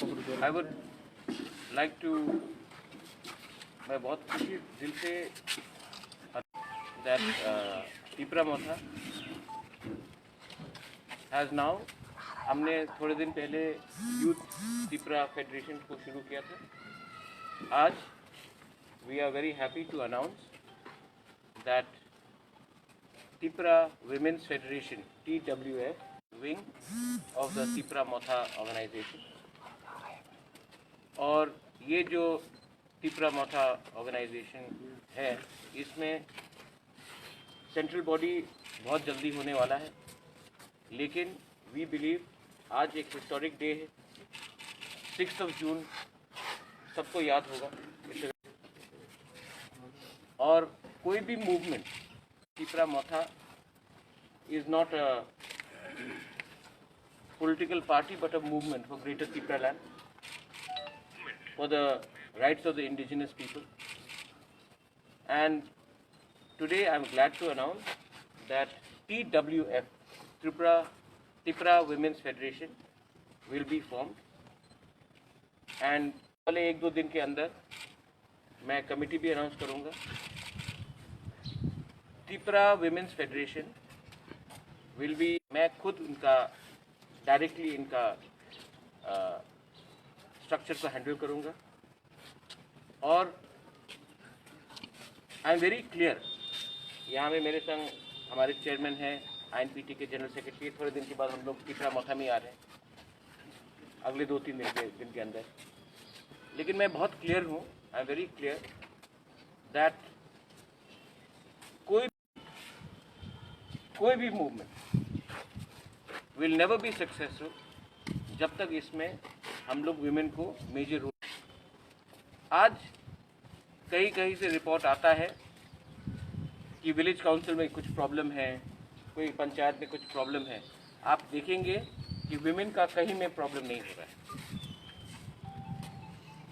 I would like to, मैं बहुत खुशी दिल से that Tipra Motha has now, हमने थोड़े दिन पहले यूथ तिपरा फेडरेशन को शुरू किया था। आज we are very happy to announce that Tipra Women's Federation TWF wing of the Tipra Motha organization, और ये जो तिपरा मोथा ऑर्गेनाइजेशन है इसमें सेंट्रल बॉडी बहुत जल्दी होने वाला है, लेकिन वी बिलीव आज एक हिस्टोरिक डे है, 6 जून सबको याद होगा। और कोई भी movement, Tipra Motha is not a political party but a movement for greater Tipra land, for the rights of the indigenous people. And today I am glad to announce that TWF, Tipra Women's Federation, will be formed. And अगले 1-2 दिन के अंदर मैं committee भी announce करूँगा। Tipra Women's Federation will be, मैं खुद इनका डायरेक्टली इनका स्ट्रक्चर को हैंडल करूँगा। और आई एम वेरी क्लियर, यहाँ में मेरे संग हमारे चेयरमैन हैं, INPT के जनरल सेक्रेटरी। थोड़े दिन के बाद हम लोग तिपरा मोथा में आ रहे हैं, अगले 2-3 दिन के अंदर। लेकिन मैं बहुत क्लियर हूँ, I am very clear that कोई भी movement will never be successful जब तक इसमें हम लोग विमेन को मेजर रोल। आज कहीं से रिपोर्ट आता है कि विलेज काउंसिल में कुछ प्रॉब्लम है, कोई पंचायत में कुछ प्रॉब्लम है। आप देखेंगे कि विमेन का कहीं में प्रॉब्लम नहीं हो रहा है।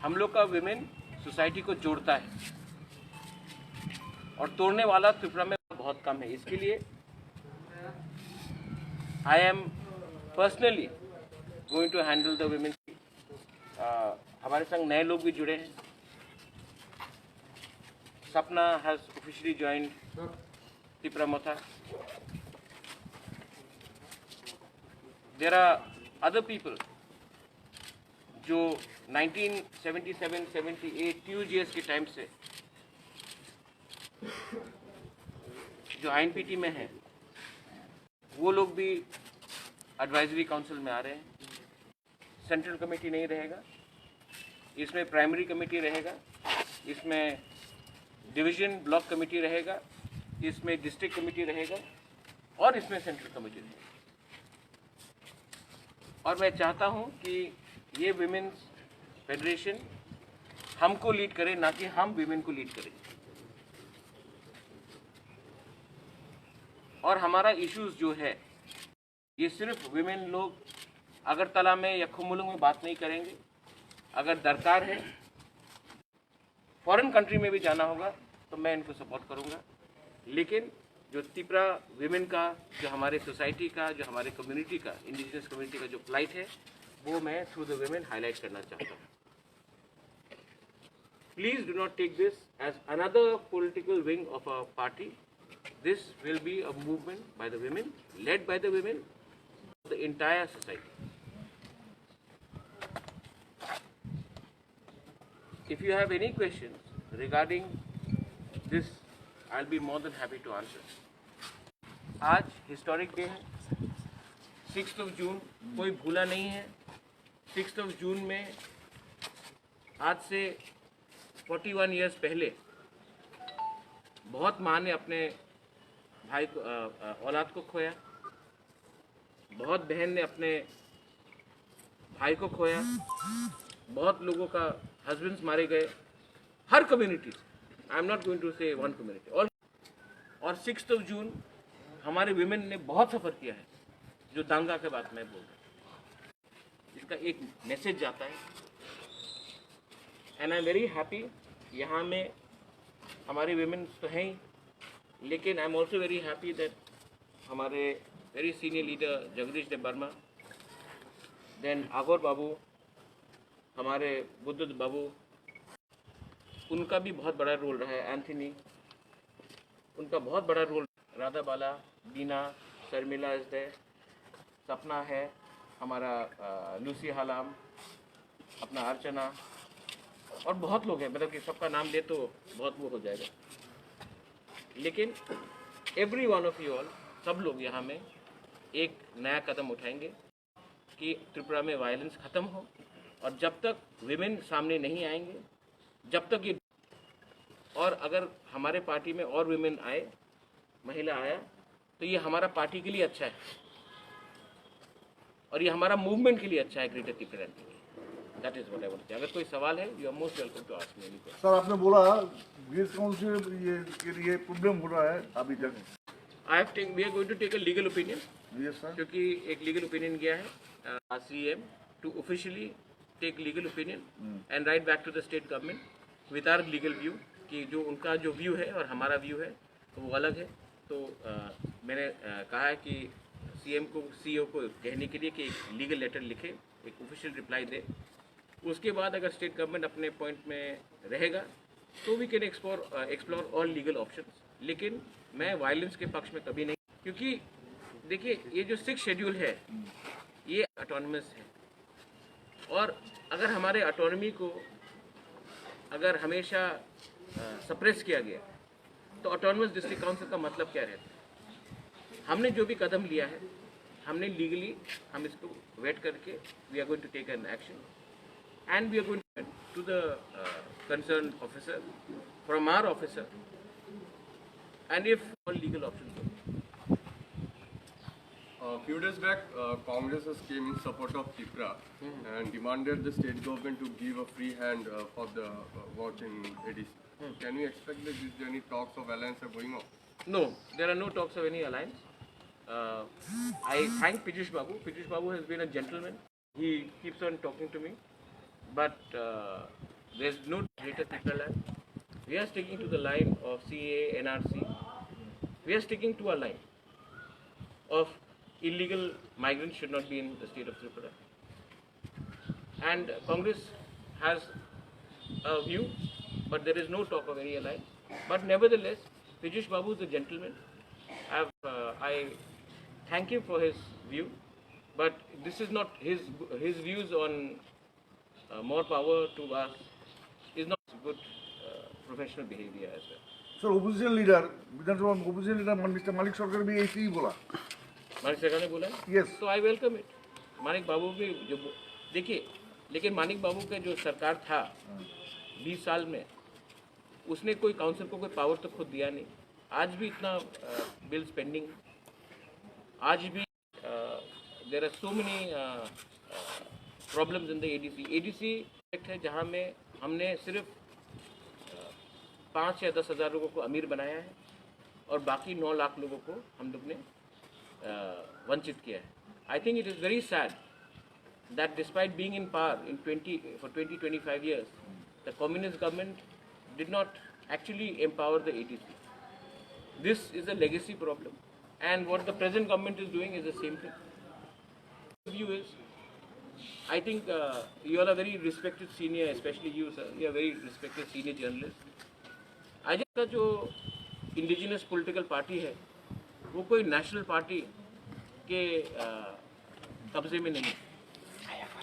हम लोग का विमेन सोसाइटी को जोड़ता है और तोड़ने वाला त्रिपुरा में बहुत कम है। इसके लिए I am personally going to handle the women. हमारे संग नए लोग भी जुड़े हैं। Sapna has officially joined Tipra Motha. There are other people जो 1977-78 TUGS के टाइम से जो INPT में हैं, वो लोग भी एडवाइजरी काउंसिल में आ रहे हैं। सेंट्रल कमेटी नहीं रहेगा, इसमें प्राइमरी कमेटी रहेगा, इसमें डिवीजन ब्लॉक कमेटी रहेगा, इसमें डिस्ट्रिक्ट कमेटी रहेगा और इसमें सेंट्रल कमेटी रहेगा। और मैं चाहता हूं कि ये विमेन्स फेडरेशन हमको लीड करे, ना कि हम विमेन को लीड करें। और हमारा इश्यूज जो है ये सिर्फ विमेन लोग अगरतला में या खुमुलुंग में बात नहीं करेंगे। अगर दरकार है फॉरेन कंट्री में भी जाना होगा तो मैं इनको सपोर्ट करूंगा। लेकिन जो तिपरा विमेन का, जो हमारे सोसाइटी का, जो हमारे कम्युनिटी का, इंडिजिनस कम्युनिटी का जो फ्लाइट है, वो मैं थ्रू द विमेन हाईलाइट करना चाहता हूँ। Please do not take this as another political wing of a party. This will be a movement by the women, led by the women, the entire society. If you have any questions regarding this, I'll be more than happy to answer. आज historic day है, 6 जून कोई भूला नहीं है। 6 जून में आज से 41 years पहले बहुत माँ ने अपने भाई को औलाद को खोया, बहुत बहन ने अपने भाई को खोया, बहुत लोगों का हस्बैंड्स मारे गए, हर community. I am not going to say one community. और 6 जून हमारे विमेन ने बहुत सफ़र किया है, जो दांगा के बात में बोल रहा हूँ। इसका एक मैसेज जाता है। And I am very happy, यहाँ में हमारे विमेन तो हैं ही, लेकिन I am also very happy that हमारे वेरी सीनियर लीडर जगदीश देव वर्मा, देन आगोर बाबू, हमारे बुद्ध बाबू, उनका भी बहुत बड़ा रोल रहा है। एंथनी, उनका बहुत बड़ा रोल। राधा बाला, बीना, शर्मिला इज देयर, सपना है, हमारा लूसी हालाम, अपना अर्चना, और बहुत लोग हैं, मतलब कि सबका नाम ले तो बहुत वो हो जाएगा। लेकिन every one of you all, सब लोग यहाँ में एक नया कदम उठाएंगे कि त्रिपुरा में वायलेंस ख़त्म हो। और जब तक विमेन सामने नहीं आएंगे, जब तक ये, और अगर हमारे पार्टी में और विमेन आए, महिला आया, तो ये हमारा पार्टी के लिए अच्छा है और ये हमारा मूवमेंट के लिए अच्छा है, ग्रेटर त्रिपुरा के लिए। That is what I want to say. अगर कोई सवाल है, you are most welcome to ask me any question. Sir, आपने बोला गिल्स काउंसिल ये प्रॉब्लम हो रहा है अभी तक। We are going to take a legal opinion, yes sir. क्योंकि एक लीगल ओपिनियन गया है CM to officially take legal opinion and write back to the state government with our legal view, कि जो उनका जो व्यू है और हमारा व्यू है तो वो अलग है। तो मैंने कहा है कि सीएम को, सीईओ को कहने के लिए कि एक लीगल लेटर लिखे, एक ऑफिशियल रिप्लाई दे। उसके बाद अगर स्टेट गवर्नमेंट अपने पॉइंट में रहेगा तो we can explore all legal options. लेकिन मैं वायलेंस के पक्ष में कभी नहीं, क्योंकि देखिए ये जो 6 शेड्यूल है ये ऑटोनमस है, और अगर हमारे ऑटोनमी को अगर हमेशा सप्रेस किया गया तो ऑटोनमस डिस्ट्रिक्ट काउंसिल का मतलब क्या रहता है। हमने जो भी कदम लिया है, हमने लीगली हम इसको वेट करके we are going to take an action and we are going to the concerned officer from our officer, and if all legal options are. Few days back, Congress has came in support of Tripura and demanded the state government to give a free hand for the vote in ADC. Can we expect that these any talks of alliance are going on? No, there are no talks of any alliance. I thank Piyush Babu. Piyush Babu has been a gentleman. He keeps on talking to me. But there's no greater Tripura land. We are sticking to the line of CAA, NRC. We are sticking to our line of illegal migrants should not be in the state of Tripura. And Congress has a view, but there is no talk of any alliance. But nevertheless, Piyush Babu is a gentleman. I thank him for his view, but this is not his views on more power to us is not good professional behavior as well. Sir, opposition leader विधानसभा में opposition leader mister मालिक सरकार भी ऐसे ही बोला। मानिक सरकार ने बोला यस। तो आई वेलकम इट। मानिक बाबू भी जो देखिए, लेकिन मानिक बाबू का जो सरकार था 20 साल में, उसने कोई काउंसिल को कोई पावर तो खुद दिया नहीं। आज भी इतना बिल्स पेंडिंग, आज भी there are so many problems in the ADC. ADC act है जहाँ में हमने सिर्फ 5 या 10 हज़ार लोगों को अमीर बनाया है और बाकी 9 लाख लोगों को हम लोग ने वंचित किया है। I think it is very sad that despite being in power in 20-25 years, the communist government did not actually empower the ADC. This is a legacy problem, and what the present government is doing is the same thing. The view is, I think you all are very respected senior, especially you, sir. You are very respected senior journalist. आज का जो indigenous political party है वो कोई national party के कब्जे में नहीं।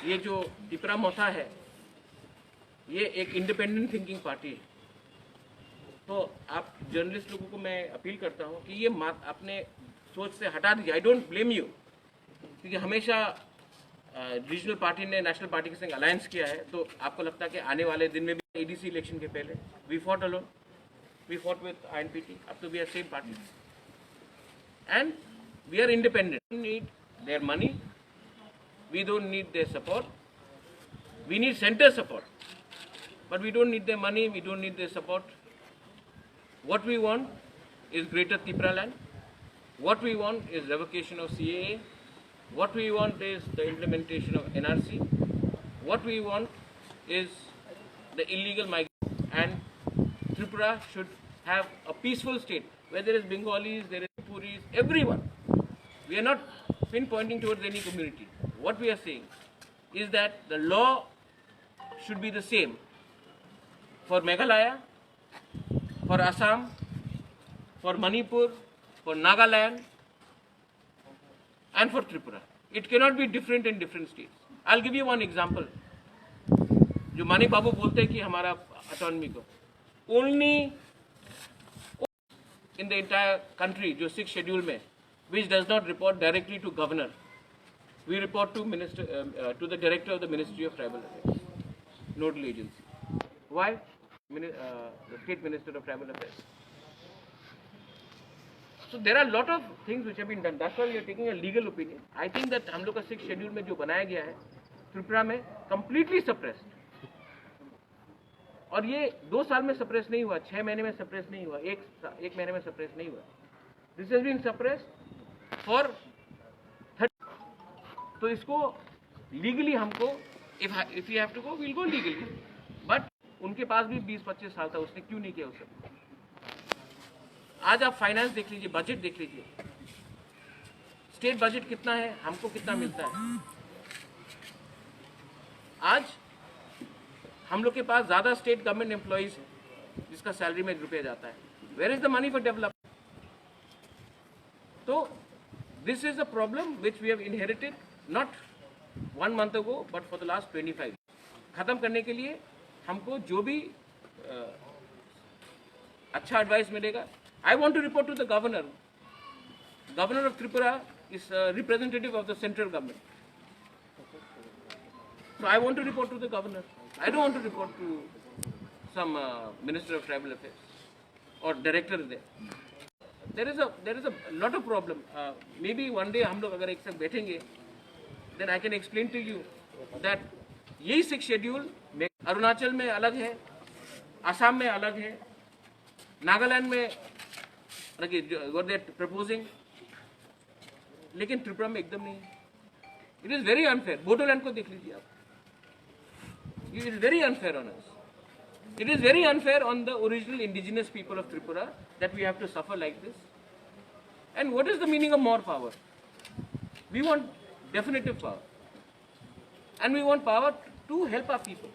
ये जो त्रिपुरा मोथा है ये एक इंडिपेंडेंट थिंकिंग पार्टी है। तो आप जर्नलिस्ट लोगों को मैं अपील करता हूँ कि ये अपने सोच से हटा दीजिए। आई डोंट ब्लेम यू, क्योंकि हमेशा रीजनल पार्टी ने नेशनल पार्टी के संग अलायंस किया है, तो आपको लगता है कि आने वाले दिन में भी एडीसी इलेक्शन के पहले we fought alone, we fought with INPT, अब तो we are same party and we are independent. We need their money, we don't need their support, we need center support, but we don't need their money, we don't need their support. What we want is greater Tripura land. What we want is revocation of CAA. What we want is the implementation of NRC. What we want is the illegal migration, and Tripura should have a peaceful state where there is Bengalis, there is Puris, everyone. We are not pinpointing towards any community. What we are saying is that the law should be the same for Meghalaya, for Assam, for Manipur, for Nagaland, and for Tripura. It cannot be different in different states. I'll give you one example. जो मानिक बाबू बोलते हैं कि हमारा autonomy को, only in the entire country जो 6th schedule में, which does not report directly to governor, we report to to the director of the Ministry of Tribal Affairs, nodal agency. Why? The State Minister of Tribal Affairs. So there are a lot of things which have been done. That's why we are taking a legal opinion. I think that हम लोग का 6th schedule में जो बनाया गया है त्रिपुरा में completely suppressed. और ये 2 साल में सप्रेस नहीं हुआ, 6 महीने में सप्रेस नहीं हुआ, एक महीने में सप्रेस नहीं हुआ. This has been suppress for 30. तो इसको लीगली हमको if you have to go will go legally. But उनके पास भी 20-25 साल था, उसने क्यों नहीं किया उसे? आज आप फाइनेंस देख लीजिए, बजट देख लीजिए, स्टेट बजट कितना है, हमको कितना मिलता है. आज हम लोग के पास ज्यादा स्टेट गवर्नमेंट एम्प्लॉइज है जिसका सैलरी में रुपया जाता है. Where is the money for development? तो this is a problem which we have inherited not 1 month ago but for the last 25. खत्म करने के लिए हमको जो भी अच्छा एडवाइस मिलेगा. I want to report to the governor. Governor of Tripura is representative of the central government. So I want to report to the governor. I don't want to report to some Minister of Tribal Affairs or director there. There is a lot of problem. Maybe one day हम लोग अगर एक साथ बैठेंगे, then I can explain to you that यही 6th schedule में अरुणाचल में अलग है, असम में अलग है, नागालैंड में what they are proposing, लेकिन त्रिपुरा में एकदम नहीं है. It is very unfair. Bodoland को देख लीजिए आप. It is very unfair on us. It is very unfair on the original indigenous people of Tripura that we have to suffer like this. And what is the meaning of more power? We want definitive power. And we want power to help our people.